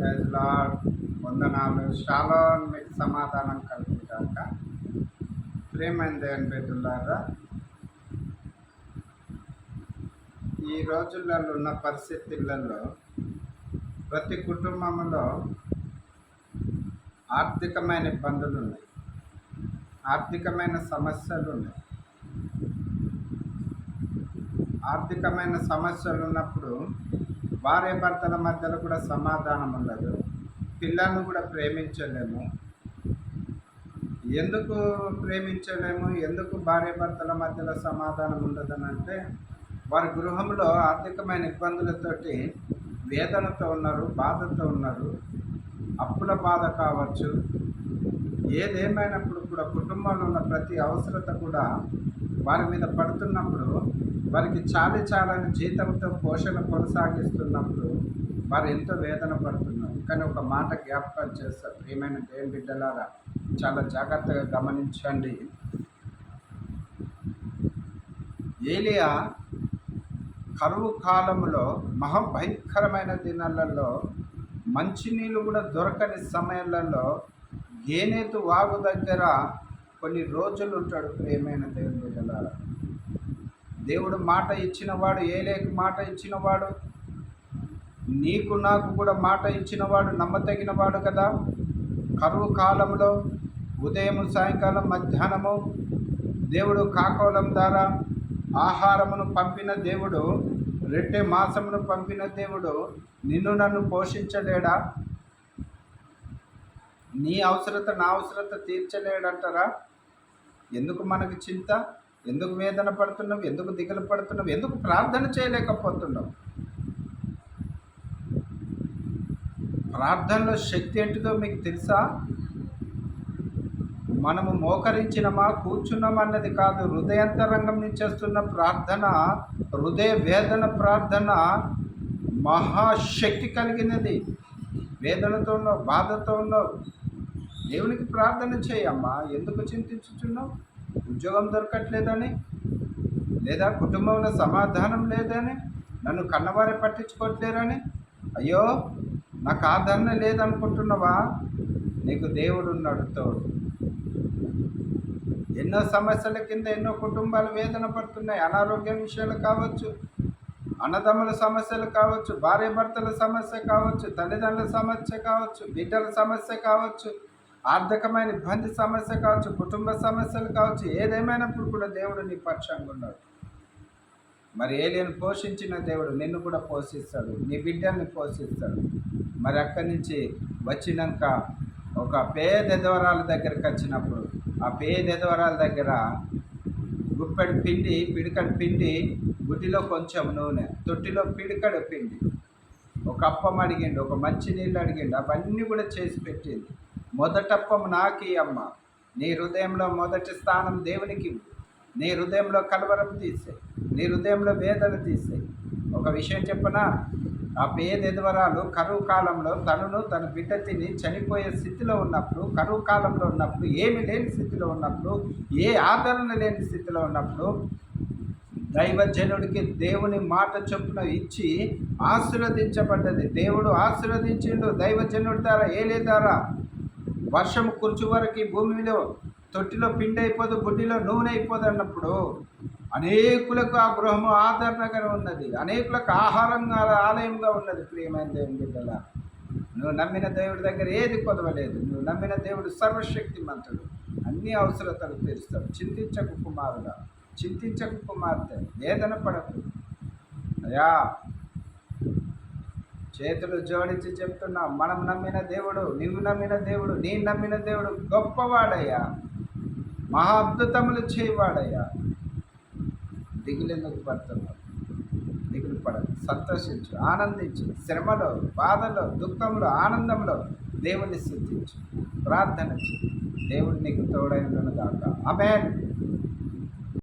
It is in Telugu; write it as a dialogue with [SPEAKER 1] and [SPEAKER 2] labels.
[SPEAKER 1] Praise lord. వందనాలు. షాలోమ్. మీకు సమాధానం కలుగుగాక. ప్రియమైన దేవుని బిడ్డలారా, ఈ రోజులలో ఉన్న పరిస్థితులలో ప్రతి కుటుంబంలో ఆర్థికమైన ఇబ్బందులు ఉన్నాయి, ఆర్థికమైన సమస్యలు ఉన్నాయి. ఆర్థికమైన సమస్యలు ఉన్నప్పుడు భార్య భర్తల మధ్యలో కూడా సమాధానం ఉండదు, పిల్లలను కూడా ప్రేమించలేము. ఎందుకు ప్రేమించలేము, ఎందుకు భార్య భర్తల మధ్యలో సమాధానం ఉండదని అంటే, వారి గృహంలో ఆర్థికమైన ఇబ్బందులతోటి వేదనతో ఉన్నారు, బాధతో ఉన్నారు. అప్పుల బాధ కావచ్చు, ఏదేమైనప్పుడు కూడా కుటుంబంలో ఉన్న ప్రతి అవసరత కూడా వారి మీద పడుతున్నప్పుడు, వారికి చాలని జీతంతో పోషణ కొనసాగిస్తున్నప్పుడు వారు ఎంతో వేదన పడుతున్నారు. కానీ ఒక మాట జ్ఞాపకం చేస్తారు. ప్రియమైన దేవుని బిడ్డలారా, చాలా జాగ్రత్తగా గమనించండి. ఏలియా కరువు కాలంలో మహాభయంకరమైన దినాలలో మంచినీళ్ళు కూడా దొరకని సమయాలలో గేనేతు వాగు దగ్గర కొన్ని రోజులు ఉంటాడు. ప్రియమైన దేవుని బిడ్డలారా, దేవుడు మాట ఇచ్చినవాడు, ఏలియాకు మాట ఇచ్చినవాడు, నీకు నాకు కూడా మాట ఇచ్చినవాడు, నమ్మతగినవాడు కదా. కరువు కాలంలో ఉదయం, సాయంకాలం, మధ్యాహ్నము దేవుడు కాకోలం ద్వారా ఆహారమును పంపిన దేవుడు, రెట్టె మాసమును పంపిన దేవుడు నిన్ను నన్ను పోషించలేడా? నీ అవసరత నా అవసరత తీర్చలేడంటారా? ఎందుకు మనకు చింత? ఎందుకు వేదన పడుతున్నావు? ఎందుకు దిగులు పడుతున్నావు? ఎందుకు ప్రార్థన చేయలేకపోతున్నావు? ప్రార్థనలో శక్తి ఏంటిదో మీకు తెలుసా? మనము మోకరించినమా, కూర్చున్నామా అన్నది కాదు. హృదయాంతరంగం నుంచి వస్తున్న ప్రార్థన, హృదయ వేదన ప్రార్థన మహాశక్తి కలిగినది. వేదనతో ఉన్నావు, బాధతో ఉన్నావు, దేవునికి ప్రార్థన చేయమ్మా. ఎందుకు చింతించుచున్నావు? ఉద్యోగం దొరకట్లేదని, లేదా కుటుంబంలో సమాధానం లేదని, నన్ను కన్నవారే పట్టించుకోవట్లేరని, అయ్యో నాకు ఆదరణ లేదనుకుంటున్నావా? నీకు దేవుడు ఉన్నాడు తోడు. ఎన్నో సమస్యల కింద ఎన్నో కుటుంబాలు వేదన పడుతున్నాయి. అనారోగ్యం విషయాలు కావచ్చు, అన్నదమ్ముల సమస్యలు కావచ్చు, భార్య భర్తల సమస్య కావచ్చు, తల్లిదండ్రుల సమస్య కావచ్చు, బిడ్డల సమస్య కావచ్చు, ఆర్థికమైన ఇబ్బంది సమస్య కావచ్చు, కుటుంబ సమస్యలు కావచ్చు. ఏదేమైనప్పుడు కూడా దేవుడు నీ పక్షంగా ఉన్నాడు. మరి ఏలియాను పోషించిన దేవుడు నిన్ను కూడా పోషిస్తాడు, నీ బిడ్డల్ని పోషిస్తాడు. మరి అక్కడి నుంచి వచ్చినాక ఒక పేద ద్వారాల దగ్గరికి వచ్చినప్పుడు, ఆ పేద ద్వారాల దగ్గర గుప్పెడు పిండి, పిడికడు పిండి, గుడ్డిలో కొంచెం నూనె, తొట్టిలో పిడికడు పిండి, ఒక అప్పం అడిగిండు, ఒక మంచి నీళ్ళు అడిగిండు, అవన్నీ కూడా చేసి పెట్టింది. మొదటప్పం నాకి అమ్మ, నీ హృదయంలో మొదటి స్థానం దేవునికి, నీ హృదయంలో కలవరం తీసే, నీ హృదయంలో వేదన తీసే. ఒక విషయం చెప్పనా, ఆ పేద ఎదువరాలు కరువు కాలంలో తనను తన బిడ్డ తిని చనిపోయే స్థితిలో ఉన్నప్పుడు, కరువు కాలంలో ఉన్నప్పుడు, ఏమి లేని స్థితిలో ఉన్నప్పుడు, ఏ ఆదరణ లేని స్థితిలో ఉన్నప్పుడు, దైవజనుడికి దేవుని మాట చొప్పున ఇచ్చి ఆశీర్వదించబడ్డది. దేవుడు ఆశీర్వదించిండు దైవజనుడి ద్వారా, ఏలే ద్వారా. వర్షం కుర్చు వరకు భూమిలో తొట్టిలో పిండి అయిపోదు, బుడ్డిలో నూనె అయిపోదు అన్నప్పుడు అనేకులకు ఆ గృహము ఆదరణగా ఉన్నది, అనేకులకు ఆహారంగా ఆలయంగా ఉన్నది. ప్రియమైన దేవుని బిడ్డల, నువ్వు నమ్మిన దేవుడి దగ్గర ఏది కొదవలేదు. నువ్వు నమ్మిన దేవుడు సర్వశక్తిమంతుడు, అన్ని అవసరతలు తీరుస్తాడు. చింతించకు కుమారుడా, చింతించకు కుమార్తె, వేదన పడకు. అయ్యా, చేతులు జోడించి చెప్తున్నా, మనం నమ్మిన దేవుడు, నువ్వు నమ్మిన దేవుడు, నేను నమ్మిన దేవుడు గొప్పవాడయ్యా, మహా అద్భుతములు చేయవాడయ్యా. దిగులెందుకు పడుతున్నావు? దిగులు పడదు, సంతోషించు, ఆనందించు. శ్రమలో, బాధలో, దుఃఖంలో, ఆనందంలో దేవుని స్తుతించు, ప్రార్థన చే. దేవుడు నీకు తోడైనను గాక. ఆమేన్.